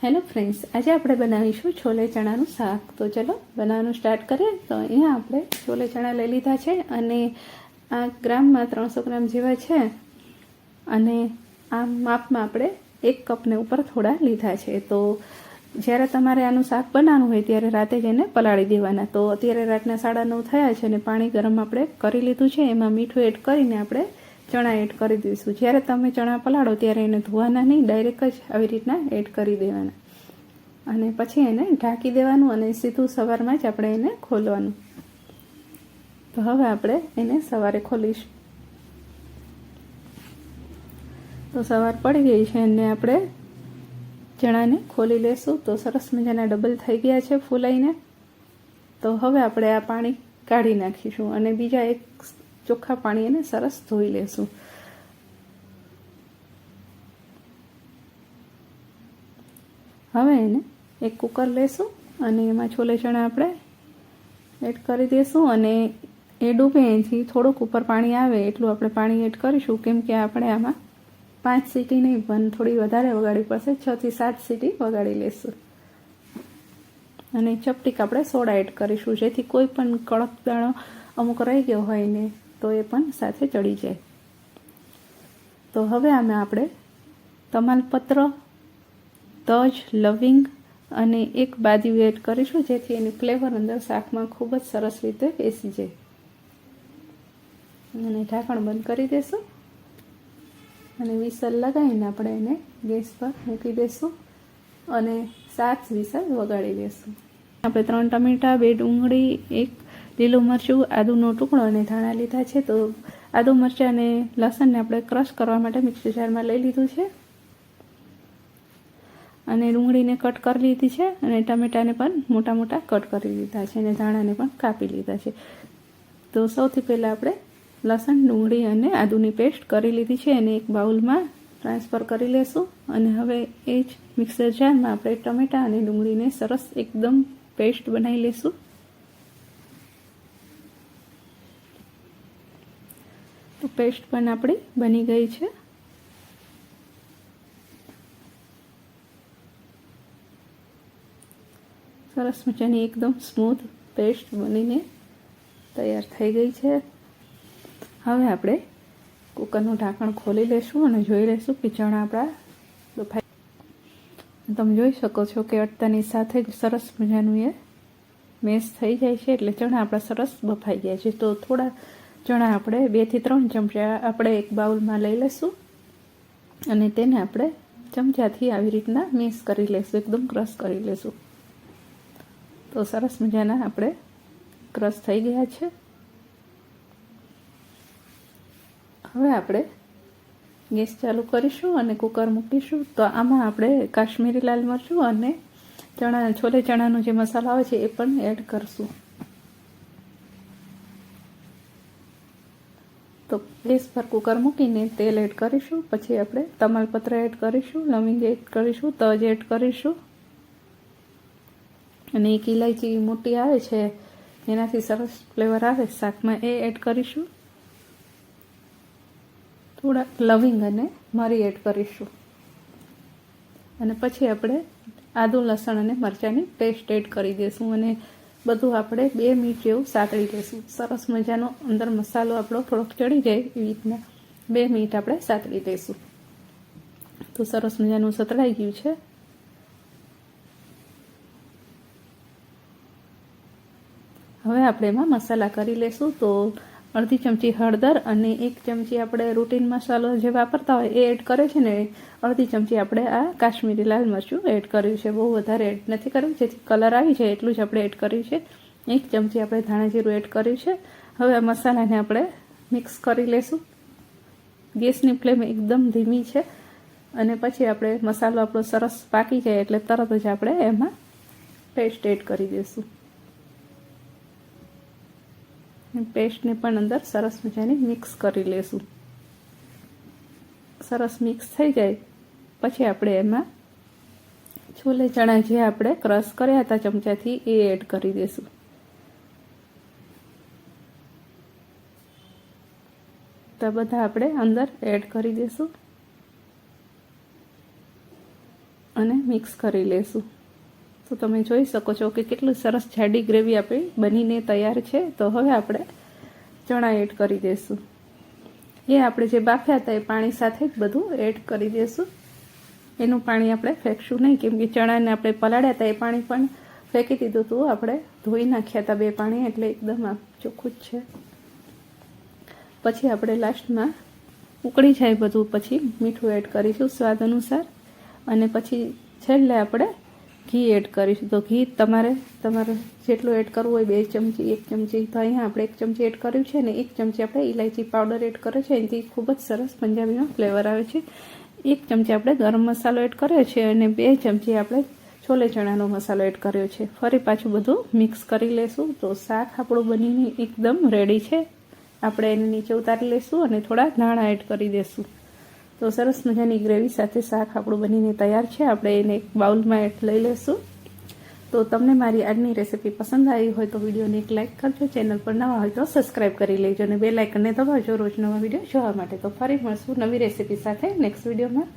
Hello friends, આજે આપણે બનાવીશું છોલે ચણાનું શાક. તો ચલો બનાવવાનું સ્ટાર્ટ કરીએ. તો અહીંયા આપણે છોલે ચણા લઈ લીધા છે અને આ ગ્રામમાં 300 ગ્રામ જેવા છે અને આ માપમાં આપણે 1 કપને ઉપર થોડા લીધા છે. તો જ્યારે તમારે આનું શાક બનાવવાનું હોય ત્યારે રાતે જ એને પલાળી દેવાના. તો અત્યારે રાતના 9:30 થયા છે અને પાણી ગરમ આપણે કરી લીધું છે. એમાં મીઠું એડ કરીને આપણે ચણા એડ કરી દઈશું. જ્યારે તમે ચણા પલાળો ત્યારે એને ધોવાના નહીં, ડાયરેક્ટ જ આવી રીતના એડ કરી દેવાના અને પછી એને ઢાંકી દેવાનું અને સીધું સવારમાં જ આપણે એને ખોલવાનું. તો હવે આપણે એને સવારે ખોલીશું. તો સવાર પડી ગઈ છે અને આપણે ચણાને ખોલી લેશું. તો સરસ મજાના ડબલ થઈ ગયા છે ફૂલાઈને. તો હવે આપણે આ પાણી કાઢી નાખીશું અને બીજા એક ચોખ્ખા પાણી એને સરસ ધોઈ લેશું. હવે એને એક કુકર લેશું અને એમાં છોલે ચણા આપણે એડ કરી દઈશું અને એ ડૂબે એથી થોડુંક ઉપર પાણી આવે એટલું આપણે પાણી એડ કરીશું, કેમ કે આપણે આમાં 5 સીટી નહીં પણ થોડી વધારે વગાડવી પડશે. 6 થી 7 સીટી વગાડી લેશું અને ચપટીક આપણે સોડા એડ કરીશું, જેથી કોઈ પણ કડક દાણો અમુક રહી ગયો હોય ને તો એ પણ સાથે ચડી જાય. તો હવે આમાં આપણે તમાલપત્ર, તજ, લવિંગ અને એક બાદિયું એડ કરીશું, જેથી એની ફ્લેવર અંદર શાકમાં ખૂબ જ સરસ રીતે બેસી જાય. અને ઢાંકણ બંધ કરી દેશું અને વિસલ લગાવીને આપણે એને ગેસ પર મૂકી દઈશું અને 7 વિસલ વગાડી દઈશું. આપણે 3 ટમેટાં, 2 ડુંગળી, 1 લીલું મરચું, આદુનો ટુકડો અને ધાણા લીધા છે. તો આદુ, મરચાં અને લસણને આપણે ક્રશ કરવા માટે મિક્સર જારમાં લઈ લીધું છે અને ડુંગળીને કટ કરી લીધી છે અને ટમેટાને પણ મોટા મોટા કટ કરી લીધા છે અને ધાણાને પણ કાપી લીધા છે. તો સૌથી પહેલાં આપણે લસણ, ડુંગળી અને આદુની પેસ્ટ કરી લીધી છે અને એક બાઉલમાં ટ્રાન્સફર કરી લેશું અને હવે એ જ મિક્સર જારમાં આપણે ટમેટાં અને ડુંગળીને સરસ એકદમ પેસ્ટ બનાવી લેશું. તો પેસ્ટ પણ આપણી બની ગઈ છે. સરસ મજાની એકદમ સ્મૂથ પેસ્ટ બનીને તૈયાર થઈ ગઈ છે. હવે આપણે કુકરનું ઢાંકણ ખોલી લેશું અને જોઈ લઈશું કે ચણા આપણા બફાઈ. તમે જોઈ શકો છો કે અડતાની સાથે જ સરસ મજાનું એ મેશ થઈ જાય છે, એટલે ચણા આપણા સરસ બફાઈ ગયા છે. તો થોડા ચણા આપણે 2 થી 3 ચમચા આપણે એક બાઉલમાં લઈ લઈશું અને તેને આપણે ચમચાથી આવી રીતના મિક્સ કરી લઈશું, એકદમ ક્રશ કરી લઈશું. તો સરસ મજાના આપણે ક્રશ થઈ ગયા છે. હવે આપણે ગેસ ચાલુ કરીશું અને કુકર મૂકીશું. તો આમાં આપણે કાશ્મીરી લાલ મરચું અને છોલે ચણાનો જે મસાલો આવે છે એ પણ એડ કરશું. તો ગેસ પર કુકર મૂકીને તેલ એડ કરીશું, પછી આપણે તમાલપત્ર એડ કરીશું, લવિંગ એડ કરીશું, તજ એડ કરીશું અને એક ઇલાયચી મોટી આવે છે એનાથી સરસ ફ્લેવર આવે શાકમાં, એ એડ કરીશું. થોડા લવિંગ અને મરી એડ કરીશું અને પછી આપણે આદુ, લસણ અને મરચાંની પેસ્ટ એડ કરી દઈશું અને બધું આપણે 2 મિનિટ જેવું સાતળી દઈશું. સરસ મજાનો અંદર મસાલો આપણો થોડોક ચડી જાય એવી રીતના 2 મિનિટ આપણે સાતળી દઈશું. તો સરસ મજાનું સતળાઈ ગયું છે. હવે આપણે એમાં મસાલા કરી લેશું. તો અડધી ચમચી હળદર અને 1 ચમચી આપણે રૂટીન મસાલો જે વાપરતા હોય એ એડ કરે છે ને અડધી ચમચી આપણે આ કાશ્મીરી લાલ મરચું એડ કર્યું છે. બહુ વધારે એડ નથી કર્યું, જેથી કલર આવી જાય એટલું જ આપણે એડ કર્યું છે. 1 ચમચી આપણે ધાણા જીરું એડ કર્યું છે. હવે આ મસાલાને આપણે મિક્સ કરી લેશું. ગેસની ફ્લેમ એકદમ ધીમી છે અને પછી આપણે મસાલો આપણો સરસ પાકી જાય એટલે તરત જ આપણે એમાં પેસ્ટ એડ કરી દઈશું. પેસ્ટને પણ અંદર સરસ મજાની મિક્સ કરી લેશું. સરસ મિક્સ થઈ જાય પછી આપણે એમાં છોલે ચણા જે આપણે ક્રશ કર્યા હતા ચમચાથી એ એડ કરી દઈશું. તો બધા આપણે અંદર એડ કરી દઈશું અને મિક્સ કરી લેશું. તો તમે જોઈ શકો છો કે કેટલું સરસ જાડી ગ્રેવી આપણી બનીને તૈયાર છે. તો હવે આપણે ચણા એડ કરી દઈશું. એ આપણે જે બાફ્યા હતા એ પાણી સાથે જ બધું એડ કરી દઈશું. એનું પાણી આપણે ફેંકશું નહીં, કેમ કે ચણાને આપણે પલાળ્યા હતા એ પાણી પણ ફેંકી દીધું હતું. આપણે ધોઈ નાખ્યા હતા 2 પાણી, એટલે એકદમ ચોખ્ખું જ છે. પછી આપણે લાસ્ટમાં ઉકળી જાય બધું પછી મીઠું એડ કરીશું સ્વાદ અનુસાર, અને પછી છેલ્લે આપણે ઘી એડ કરીશું. તો ઘી તમારે જેટલું એડ કરવું હોય 2 ચમચી 1 ચમચી, તો અહીંયા આપણે 1 ચમચી એડ કર્યું છે ને 1 ચમચી આપણે ઇલાયચી પાવડર એડ કર્યો છે. એનાથી ખૂબ જ સરસ પંજાબીમાં ફ્લેવર આવે છે. 1 ચમચી આપણે ગરમ મસાલો એડ કર્યો છે અને 2 ચમચી આપણે છોલે ચણાનો મસાલો એડ કર્યો છે. ફરી પાછું બધું મિક્સ કરી લેશું. તો શાક આપણું બનીને એકદમ રેડી છે. આપણે એને નીચે ઉતારી લેશું અને થોડા ધાણા એડ કરી દેશું. તો સરસ મજાની ગ્રેવી સાથે શાક આપણું બનીને તૈયાર છે. આપણે એને એક બાઉલમાં લઈ લેશું. તો તમને મારી આજની રેસીપી પસંદ આવી હોય તો વિડીયોને એક લાઇક કરજો. ચેનલ પર નવા હોય તો સબસ્ક્રાઈબ કરી લેજો અને બેલ આઇકનને દબાવજો રોજ નવા વિડીયો જોવા માટે. તો ફરી મળશું નવી રેસીપી સાથે નેક્સ્ટ વિડીયોમાં.